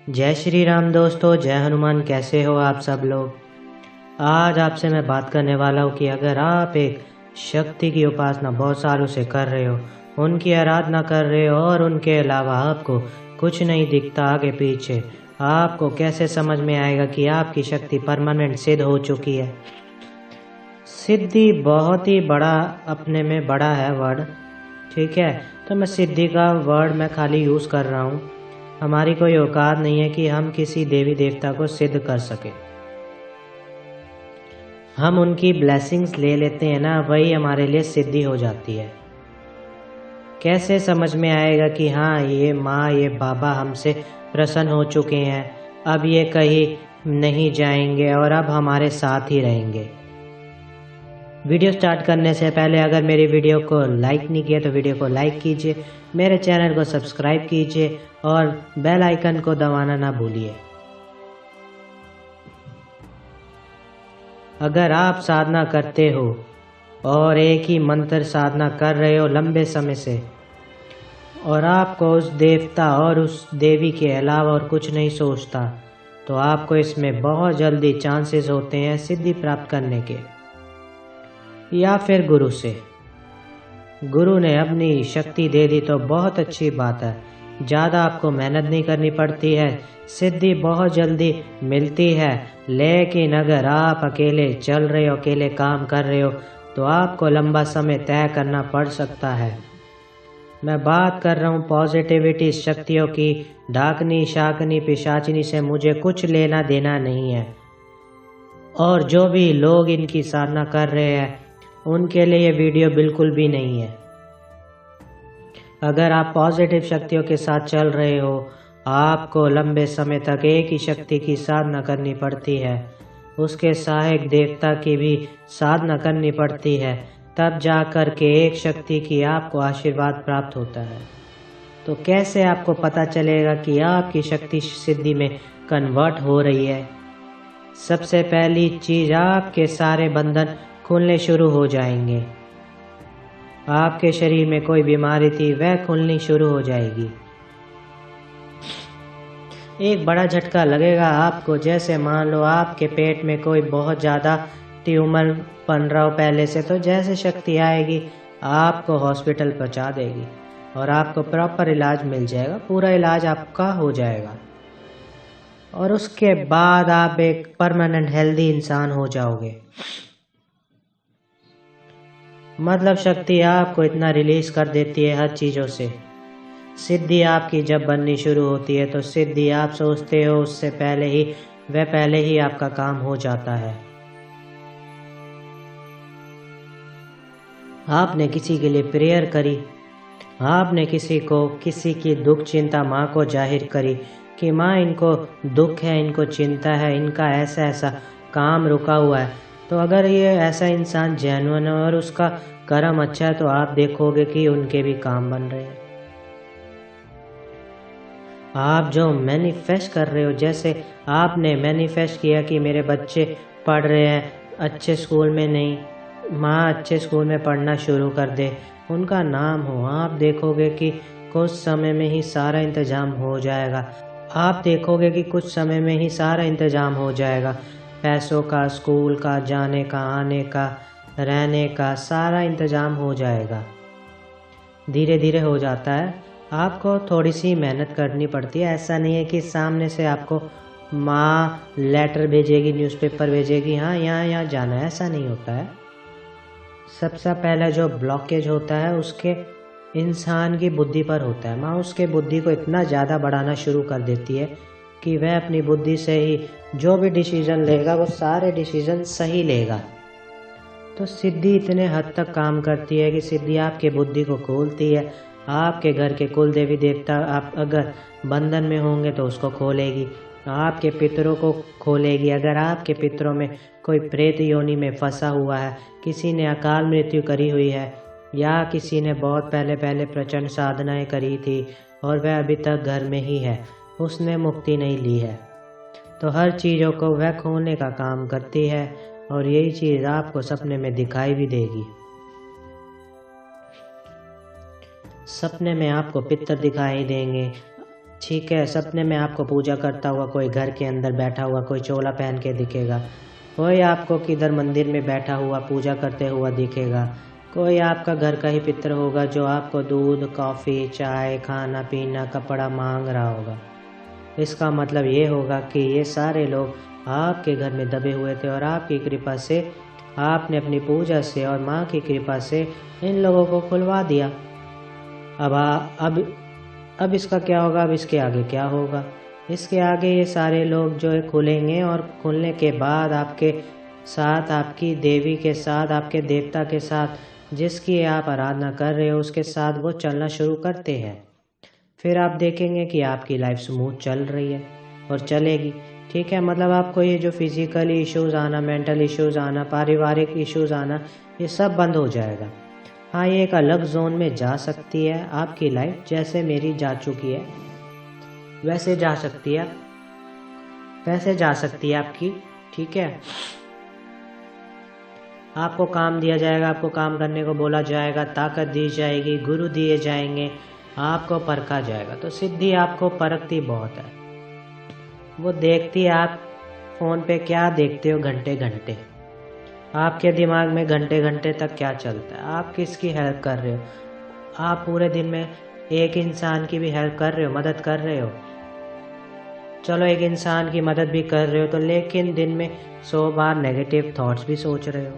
जय श्री राम दोस्तों, जय हनुमान। कैसे हो आप सब लोग। आज आपसे मैं बात करने वाला हूँ कि अगर आप एक शक्ति की उपासना बहुत सालों से कर रहे हो, उनकी आराधना कर रहे हो और उनके अलावा आपको कुछ नहीं दिखता आगे पीछे, आपको कैसे समझ में आएगा कि आपकी शक्ति परमानेंट सिद्ध हो चुकी है। सिद्धि बहुत ही बड़ा अपने में बड़ा है वर्ड, ठीक है। तो मैं सिद्धि का वर्ड मैं खाली यूज़ कर रहा हूँ। हमारी कोई औकात नहीं है कि हम किसी देवी देवता को सिद्ध कर सके। हम उनकी ब्लेसिंग्स ले लेते हैं ना, वही हमारे लिए सिद्धि हो जाती है। कैसे समझ में आएगा कि हाँ ये माँ ये बाबा हमसे प्रसन्न हो चुके हैं, अब ये कहीं नहीं जाएंगे और अब हमारे साथ ही रहेंगे। वीडियो स्टार्ट करने से पहले अगर मेरी वीडियो को लाइक नहीं किया तो वीडियो को लाइक कीजिए, मेरे चैनल को सब्सक्राइब कीजिए और बेल आइकन को दबाना ना भूलिए। अगर आप साधना करते हो और एक ही मंत्र साधना कर रहे हो लंबे समय से और आपको उस देवता और उस देवी के अलावा और कुछ नहीं सोचता, तो आपको इसमें बहुत जल्दी चांसेस होते हैं सिद्धि प्राप्त करने के। या फिर गुरु ने अपनी शक्ति दे दी तो बहुत अच्छी बात है, ज़्यादा आपको मेहनत नहीं करनी पड़ती है, सिद्धि बहुत जल्दी मिलती है। लेकिन अगर आप अकेले चल रहे हो, अकेले काम कर रहे हो, तो आपको लंबा समय तय करना पड़ सकता है। मैं बात कर रहा हूँ पॉजिटिविटी शक्तियों की। डाकनी शाकनी पिशाचिनी से मुझे कुछ लेना देना नहीं है। और जो भी लोग इनकी साधना कर रहे हैं उनके लिए ये वीडियो बिल्कुल भी नहीं है। अगर आप पॉजिटिव शक्तियों के साथ चल रहे हो, आपको लंबे समय तक एक ही शक्ति की साधना करनी पड़ती है, उसके सहायक देवता की भी साधना करनी पड़ती है, तब जाकर के एक शक्ति की आपको आशीर्वाद प्राप्त होता है। तो कैसे आपको पता चलेगा कि आपकी शक्ति सिद्धि में कन्वर्ट हो रही है। सबसे पहली चीज, आपके सारे बंधन खुलने शुरू हो जाएंगे। आपके शरीर में कोई बीमारी थी वह खुलनी शुरू हो जाएगी। एक बड़ा झटका लगेगा आपको, जैसे मान लो आपके पेट में कोई बहुत ज़्यादा ट्यूमर बन रहा हो पहले से, तो जैसे शक्ति आएगी आपको हॉस्पिटल पहुंचा देगी और आपको प्रॉपर इलाज मिल जाएगा, पूरा इलाज आपका हो जाएगा और उसके बाद आप एक परमानेंट हेल्दी इंसान हो जाओगे। मतलब शक्ति आपको इतना रिलीज कर देती है हर चीज़ों से। सिद्धि आपकी जब बननी शुरू होती है तो सिद्धि आप सोचते हो उससे पहले ही आपका काम हो जाता है। आपने किसी के लिए प्रेयर करी, आपने किसी की दुख चिंता माँ को जाहिर करी कि माँ इनको दुख है, इनको चिंता है, इनका ऐसा ऐसा काम रुका हुआ है, तो अगर ये ऐसा इंसान जेन्युइन है और उसका कर्म अच्छा है तो आप देखोगे कि उनके भी काम बन रहे हैं। आप जो मैनिफेस्ट कर रहे हो, जैसे आपने मैनिफेस्ट किया कि मेरे बच्चे पढ़ रहे हैं अच्छे स्कूल में, नहीं माँ अच्छे स्कूल में पढ़ना शुरू कर दे, उनका नाम हो, आप देखोगे कि कुछ समय में ही सारा इंतजाम हो जाएगा। आप देखोगे कि कुछ समय में ही सारा इंतजाम हो जाएगा, पैसों का, स्कूल का, जाने का, आने का, रहने का, सारा इंतजाम हो जाएगा। धीरे धीरे हो जाता है, आपको थोड़ी सी मेहनत करनी पड़ती है। ऐसा नहीं है कि सामने से आपको माँ लेटर भेजेगी, न्यूज़पेपर भेजेगी, हाँ यहाँ जाना है, ऐसा नहीं होता है। सबसे पहला जो ब्लॉकेज होता है उसके इंसान की बुद्धि पर होता है। माँ उसके बुद्धि को इतना ज़्यादा बढ़ाना शुरू कर देती है कि वह अपनी बुद्धि से ही जो भी डिसीजन लेगा वो सारे डिसीजन सही लेगा। तो सिद्धि इतने हद तक काम करती है कि सिद्धि आपके बुद्धि को खोलती है। आपके घर के कुल देवी देवता आप अगर बंधन में होंगे तो उसको खोलेगी, आपके पितरों को खोलेगी। अगर आपके पितरों में कोई प्रेत योनि में फंसा हुआ है, किसी ने अकाल मृत्यु करी हुई है या किसी ने बहुत पहले प्रचंड साधनाएं करी थी और वह अभी तक घर में ही है, उसने मुक्ति नहीं ली है, तो हर चीज़ों को वह खोलने का काम करती है और यही चीज़ आपको सपने में दिखाई भी देगी। सपने में आपको पितर दिखाई देंगे, ठीक है, सपने में आपको पूजा करता हुआ कोई घर के अंदर बैठा हुआ कोई चोला पहन के दिखेगा, कोई आपको किधर मंदिर में बैठा हुआ पूजा करते हुआ दिखेगा, कोई आपका घर का ही पितर होगा जो आपको दूध, कॉफ़ी, चाय, खाना पीना, कपड़ा मांग रहा होगा। इसका मतलब ये होगा कि ये सारे लोग आपके घर में दबे हुए थे और आपकी कृपा से आपने अपनी पूजा से और माँ की कृपा से इन लोगों को खुलवा दिया। अब इसका क्या होगा? अब इसके आगे क्या होगा? इसके आगे ये सारे लोग जो है खुलेंगे और खुलने के बाद आपके साथ, आपकी देवी के साथ, आपके देवता के साथ जिसकी आप आराधना कर रहे हो उसके साथ वो चलना शुरू करते हैं। फिर आप देखेंगे कि आपकी लाइफ स्मूथ चल रही है और चलेगी। ठीक है, मतलब आपको ये जो फिजिकली इश्यूज़ आना, मेंटल इश्यूज़ आना, पारिवारिक इश्यूज़ आना, ये सब बंद हो जाएगा। हाँ, ये एक अलग जोन में जा सकती है आपकी लाइफ, जैसे मेरी जा चुकी है वैसे जा सकती है, वैसे जा सकती है आपकी। ठीक है, आपको काम दिया जाएगा, आपको काम करने को बोला जाएगा, ताकत दी जाएगी, गुरु दिए जाएंगे, आपको परखा जाएगा। तो सिद्धि आपको परखती बहुत है, वो देखती है आप फ़ोन पे क्या देखते हो घंटे घंटे, आपके दिमाग में घंटे घंटे तक क्या चलता है, आप किसकी हेल्प कर रहे हो, आप पूरे दिन में एक इंसान की भी हेल्प कर रहे हो, मदद कर रहे हो। चलो एक इंसान की मदद भी कर रहे हो तो लेकिन दिन में 100 बार नेगेटिव थॉट्स भी सोच रहे हो।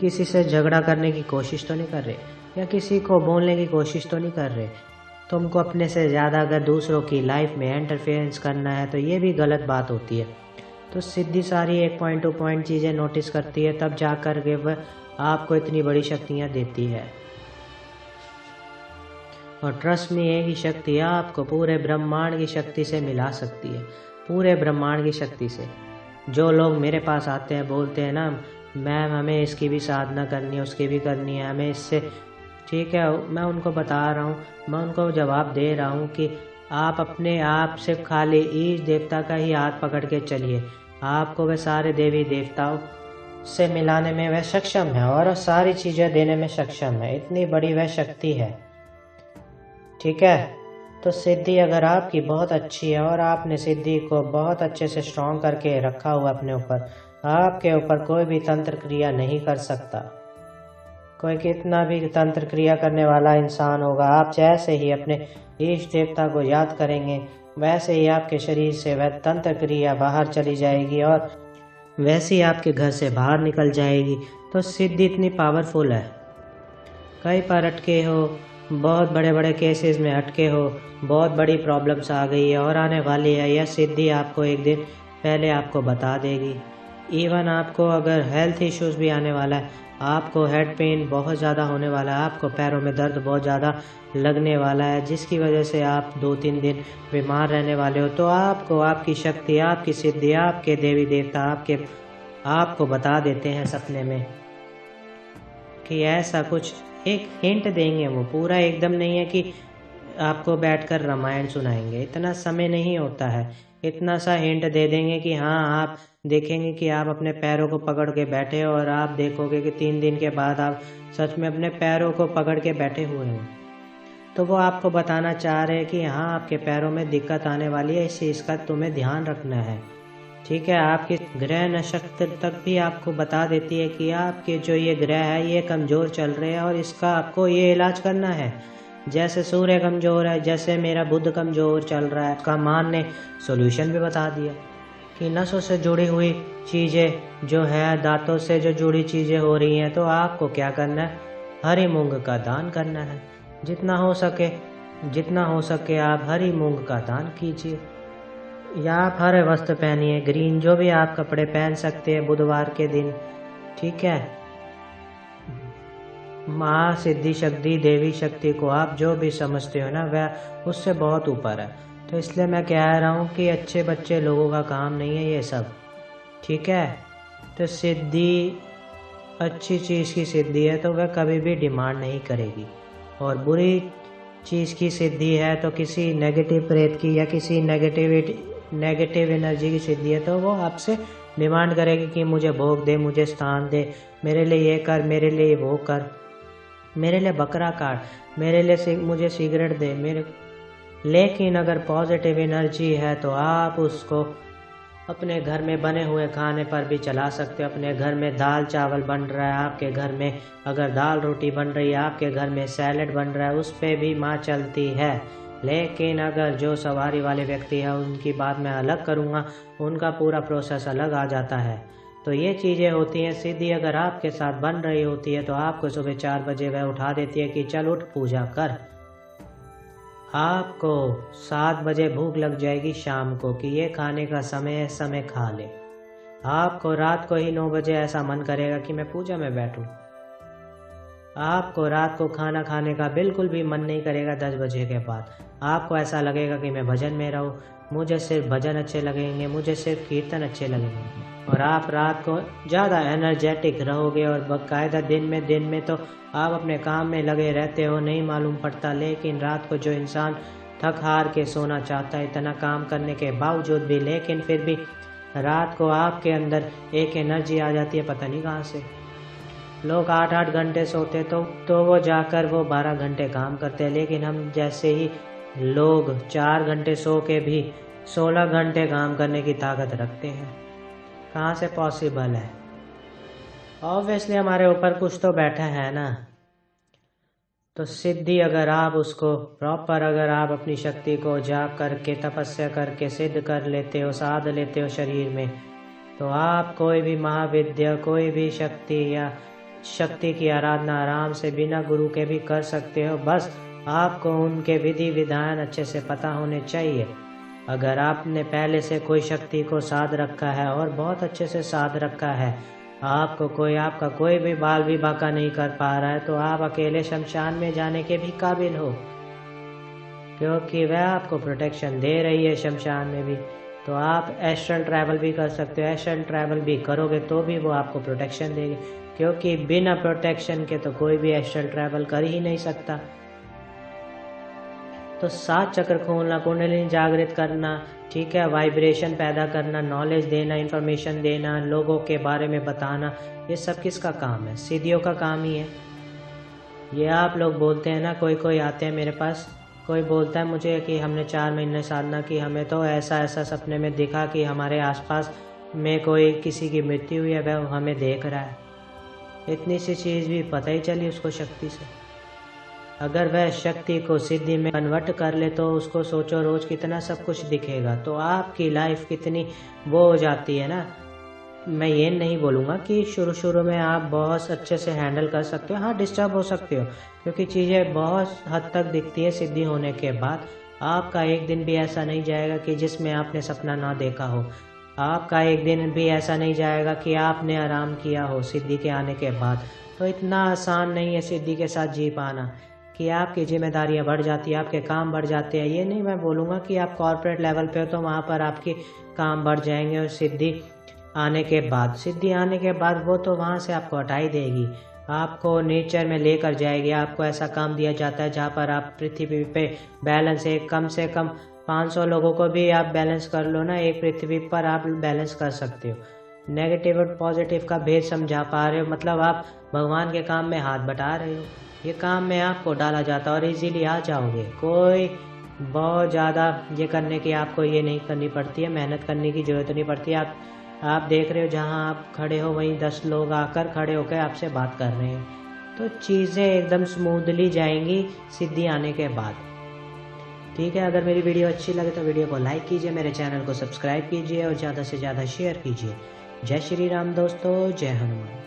किसी से झगड़ा करने की कोशिश तो नहीं कर रहे, या किसी को बोलने की कोशिश तो नहीं कर रहे। तुमको अपने से ज़्यादा अगर दूसरों की लाइफ में इंटरफेरेंस करना है तो ये भी गलत बात होती है। तो सिद्धि सारी एक पॉइंट टू पॉइंट चीज़ें नोटिस करती है, तब जा कर के वह आपको इतनी बड़ी शक्तियाँ देती है। और ट्रस्ट में एक ही शक्ति आपको पूरे ब्रह्मांड की शक्ति से मिला सकती है, पूरे ब्रह्मांड की शक्ति से। जो लोग मेरे पास आते हैं बोलते हैं ना, मैम हमें इसकी भी साधना करनी है, उसकी भी करनी है, हमें इससे, ठीक है, मैं उनको बता रहा हूँ, मैं उनको जवाब दे रहा हूँ कि आप अपने आप से खाली ईश देवता का ही हाथ पकड़ के चलिए, आपको वह सारे देवी देवताओं से मिलाने में वह सक्षम है और सारी चीज़ें देने में सक्षम है, इतनी बड़ी वह शक्ति है। ठीक है, तो सिद्धि अगर आपकी बहुत अच्छी है और आपने सिद्धि को बहुत अच्छे से स्ट्रॉन्ग करके रखा हुआ अपने ऊपर, आपके ऊपर कोई भी तंत्र क्रिया नहीं कर सकता। कोई कितना भी तंत्र क्रिया करने वाला इंसान होगा, आप जैसे ही अपने इष्ट देवता को याद करेंगे वैसे ही आपके शरीर से वह तंत्र क्रिया बाहर चली जाएगी और वैसे ही आपके घर से बाहर निकल जाएगी। तो सिद्धि इतनी पावरफुल है, कहीं पर अटके हो, बहुत बड़े बड़े केसेस में अटके हो, बहुत बड़ी प्रॉब्लम्स आ गई है और आने वाली है, यह सिद्धि आपको एक दिन पहले आपको बता देगी। इवन आपको अगर हेल्थ इश्यूज़ भी आने वाला है, आपको हेड पेन बहुत ज़्यादा होने वाला है, आपको पैरों में दर्द बहुत ज़्यादा लगने वाला है, जिसकी वजह से आप 2-3 दिन बीमार रहने वाले हो, तो आपको आपकी शक्ति, आपकी सिद्धि, आपके देवी देवता आपको बता देते हैं सपने में कि ऐसा कुछ, एक हिंट देंगे। वो पूरा एकदम नहीं है कि आपको बैठकर रामायण सुनाएंगे, इतना समय नहीं होता है, इतना सा हिंट दे देंगे कि हाँ, आप देखेंगे कि आप अपने पैरों को पकड़ के बैठे हो और आप देखोगे कि 3 दिन के बाद आप सच में अपने पैरों को पकड़ के बैठे हुए हो। तो वो आपको बताना चाह रहे हैं कि हाँ, आपके पैरों में दिक्कत आने वाली है, इस चीज़ का तुम्हें ध्यान रखना है। ठीक है, आपकी ग्रह नक्षत्र तक भी आपको बता देती है कि आपके जो ये ग्रह है ये कमज़ोर चल रहे हैं और इसका आपको ये इलाज करना है। जैसे सूर्य कमज़ोर है, जैसे मेरा बुध कमज़ोर चल रहा है, का मान ने सॉल्यूशन भी बता दिया कि नसों से जुड़ी हुई चीज़ें जो है, दांतों से जो जुड़ी चीज़ें हो रही हैं, तो आपको क्या करना है, हरी मूंग का दान करना है। जितना हो सके आप हरी मूंग का दान कीजिए, या आप हरे वस्त्र पहनिए, ग्रीन, जो भी आप कपड़े पहन सकते हैं बुधवार के दिन। ठीक है, माँ सिद्धि शक्ति, देवी शक्ति को आप जो भी समझते हो ना, वह उससे बहुत ऊपर है। तो इसलिए मैं कह रहा हूँ कि अच्छे बच्चे लोगों का काम नहीं है ये सब। ठीक है, तो सिद्धि अच्छी चीज़ की सिद्धि है तो वह कभी भी डिमांड नहीं करेगी, और बुरी चीज़ की सिद्धि है तो किसी नेगेटिव प्रेत की या किसी नेगेटिव एनर्जी की सिद्धि है तो वो आपसे डिमांड करेगी कि मुझे भोग दे, मुझे स्थान दे, मेरे लिए ये कर, मेरे लिए वो कर। मेरे लिए बकरा काट, मेरे लिए मुझे सिगरेट दे मेरे। लेकिन अगर पॉजिटिव एनर्जी है तो आप उसको अपने घर में बने हुए खाने पर भी चला सकते हो। अपने घर में दाल चावल बन रहा है, आपके घर में अगर दाल रोटी बन रही है, आपके घर में सैलेड बन रहा है, उस पर भी माँ चलती है। लेकिन अगर जो सवारी वाले व्यक्ति है उनकी बात मैं अलग करूँगा, उनका पूरा प्रोसेस अलग आ जाता है। तो ये चीज़ें होती हैं। सिद्धि अगर आपके साथ बन रही होती है तो आपको सुबह 4 बजे वह उठा देती है कि चल उठ पूजा कर। आपको 7 बजे भूख लग जाएगी शाम को कि ये खाने का समय है, समय खा ले। आपको रात को ही 9 बजे ऐसा मन करेगा कि मैं पूजा में बैठूं। आपको रात को खाना खाने का बिल्कुल भी मन नहीं करेगा 10 बजे के बाद। आपको ऐसा लगेगा कि मैं भजन में रहूं, मुझे सिर्फ भजन अच्छे लगेंगे, मुझे सिर्फ कीर्तन अच्छे लगेंगे। और आप रात को ज़्यादा एनर्जेटिक रहोगे और बाकायदा दिन में तो आप अपने काम में लगे रहते हो, नहीं मालूम पड़ता। लेकिन रात को जो इंसान थक हार के सोना चाहता है इतना काम करने के बावजूद भी, लेकिन फिर भी रात को आपके अंदर एक एनर्जी आ जाती है पता नहीं कहाँ से। लोग 8-8 घंटे सोते तो वो जाकर वो 12 घंटे काम करते हैं, लेकिन हम जैसे ही लोग 4 घंटे सो के भी 16 घंटे काम करने की ताकत रखते हैं। कहाँ से पॉसिबल है? ऑब्वियसली हमारे ऊपर कुछ तो बैठा है ना। तो सिद्धि अगर आप उसको प्रॉपर, अगर आप अपनी शक्ति को जाग करके तपस्या करके सिद्ध कर लेते हो, साध लेते हो शरीर में, तो आप कोई भी महाविद्या, कोई भी शक्ति या शक्ति की आराधना आराम से बिना गुरु के भी कर सकते हो। बस आपको उनके विधि विधान अच्छे से पता होने चाहिए। अगर आपने पहले से कोई शक्ति को साध रखा है और बहुत अच्छे से साध रखा है, आपका कोई भी बाल भी बांका नहीं कर पा रहा है, तो आप अकेले शमशान में जाने के भी काबिल हो, क्योंकि वह आपको प्रोटेक्शन दे रही है शमशान में भी। तो आप एस्ट्रल ट्रैवल भी कर सकते हो। एस्ट्रल ट्रैवल भी करोगे तो भी वो आपको प्रोटेक्शन देगी, क्योंकि बिना प्रोटेक्शन के तो कोई भी एस्ट्रल ट्रैवल कर ही नहीं सकता। तो 7 चक्र खोलना, कुंडलिनी जागृत करना, ठीक है, वाइब्रेशन पैदा करना, नॉलेज देना, इंफॉर्मेशन देना, लोगों के बारे में बताना, ये सब किसका काम है? सिद्धियों का काम ही है। ये आप लोग बोलते हैं ना, कोई आते हैं मेरे पास, कोई बोलता है मुझे कि हमने 4 महीने साधना की, हमें तो ऐसा ऐसा सपने में दिखा कि हमारे आसपास में कोई किसी की मृत्यु हुई है, वह हमें देख रहा है। इतनी सी चीज़ भी पता ही चली उसको शक्ति से। अगर वह शक्ति को सिद्धि में कन्वर्ट कर ले तो उसको सोचो रोज कितना सब कुछ दिखेगा, तो आपकी लाइफ कितनी वो हो जाती है ना। मैं ये नहीं बोलूँगा कि शुरू में आप बहुत अच्छे से हैंडल कर सकते हो, हाँ डिस्टर्ब हो सकते हो, क्योंकि चीज़ें बहुत हद तक दिखती है सिद्धि होने के बाद। आपका एक दिन भी ऐसा नहीं जाएगा कि जिसमें आपने सपना ना देखा हो। आपका एक दिन भी ऐसा नहीं जाएगा कि आपने आराम किया हो सिद्धि के आने के बाद। तो इतना आसान नहीं है सिद्धि के साथ जी पाना कि आपकी जिम्मेदारियां बढ़ जाती है, आपके काम बढ़ जाते हैं। ये नहीं मैं बोलूँगा कि आप कॉर्पोरेट लेवल पे हो तो वहाँ पर आपके काम बढ़ जाएंगे, और सिद्धि आने के बाद वो तो वहाँ से आपको हटा ही देगी, आपको नेचर में लेकर जाएगी। आपको ऐसा काम दिया जाता है जहाँ पर आप पृथ्वी पे बैलेंस, एक कम से कम 500 लोगों को भी आप बैलेंस कर लो ना, एक पृथ्वी पर आप बैलेंस कर सकते हो। नेगेटिव और पॉजिटिव का भेद समझा पा रहे हो, मतलब आप भगवान के काम में हाथ बटा रहे हो। ये काम में आपको डाला जाता है और इजीली आ जाओगे। कोई बहुत ज़्यादा ये करने की आपको ये नहीं करनी पड़ती है, मेहनत करने की ज़रूरत नहीं पड़ती है। आप देख रहे हो जहाँ आप खड़े हो वहीं 10 लोग आकर खड़े होकर आपसे बात कर रहे हैं। तो चीज़ें एकदम स्मूथली जाएंगी सिद्धि आने के बाद। ठीक है, अगर मेरी वीडियो अच्छी लगे तो वीडियो को लाइक कीजिए, मेरे चैनल को सब्सक्राइब कीजिए और ज़्यादा से ज़्यादा शेयर कीजिए। जय श्री राम दोस्तों, जय हनुमान।